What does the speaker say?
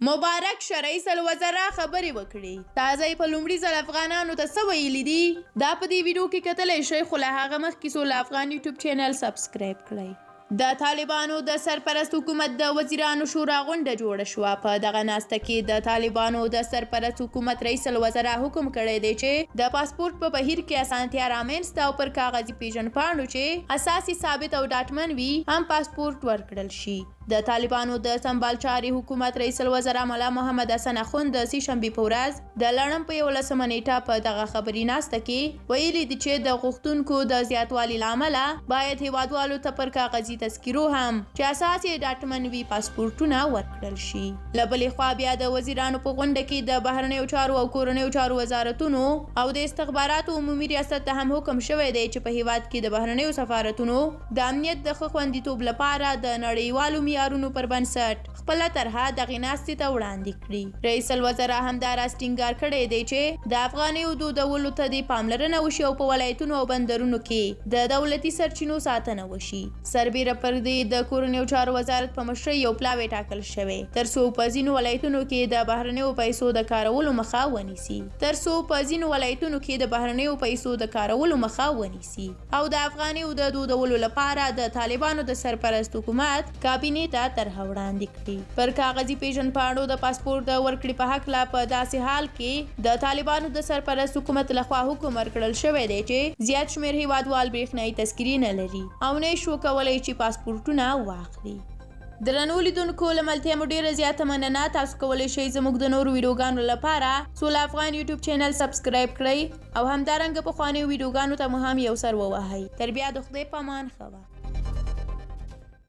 مبارک رئیس الوزراء خبري وکړي. تازه په لومړي ځل افغانانو ته څه ویلي دي دا په دې ویډیو کې کتلی شئ، خو له هغه مخکې سولا افغان یوټیوب چینل سبسکرایب کړئ. د طالبانو د سرپرست حکومت د وزیرانو شورا غونډه جوړه شوه. په دغه ناسته کې د طالبانو د سرپرست حکومت رئیس الوزراء حکم کړی دی چې د پاسپورت په بهیر کې اسانتیا رامنځته او پر کاغذي پیژنپاڼو چې اساسي ثابت او ډاډمن وي هم پاسپورت ورکړل شي. د طالبانو د سمبال چاري حکومت رئیس الوزراء مولا محمد حسن اخوند د سهشنبې په ورځ د لړم په 11مه نیټه په دغه خبري ناسته کې ویلي دي چې د غوښتونکو د زیاتوالي له امله باید هیوادوالو ته پر کاغذي تذکیرو هم چې اساس یې ډاډمن وي پاسپورټونه ورکړل شي. له بلې خوا بیا د وزیرانو په غونډه کې د بهرنیو چارو او کورنیو چارو وزارتونو او د استخباراتو عمومي ریاست ته هم حکم شوی دی چې په هیواد کې د بهرنیو سفارتونو د امنیت د ښه خوندیتوب لپاره د نړیوالو معیارونو پر بنسټ خپله طرحه دغې ناستې ته وړاندې کړي. رئیس الوزراء همداراز ټینګار کړی دی چې د افغانیو دودولو ته دې پاملرنه وشي او په ولایتونو او بندرونو کې د دولتي سرچینو ساتنه وشي. سربیره پر دې د کورنیو چارو وزارت په مشرۍ یو پلاوی ټاکل شوی تر څو په ځینو ولایتونو کې د بهرنیو پیسو د کارولو مخه ونیسي او د افغانیو د دودولو لپاره د طالبانو د سرپرست حکومت کابینې ته طرحه وړاندې کړي. پر کاغذي پیژنپاڼو د پاسپورت د ورکړې په هکله په داسې حال کې د طالبانو د سرپرست حکومت لخوا حکم ورکړل شوی دی چې زیات شمېر هیوادوال برېښنایي تذکیرې نه لري او نه شو کولی چې پاسپورټونه واخلي. درنو لیدونکو له ملتیا مو ډیره زیاته مننه. تاسو کولی شئ زموږ د نورو ویډیوګانو لپاره سولا افغان یوټیوب چینل سبسکرایب کړئ او همدارنګه پخوانیو ویډیوګانو ته مو هم یو سر ووهئ. تر بیا د خدای په امان ښه وخت.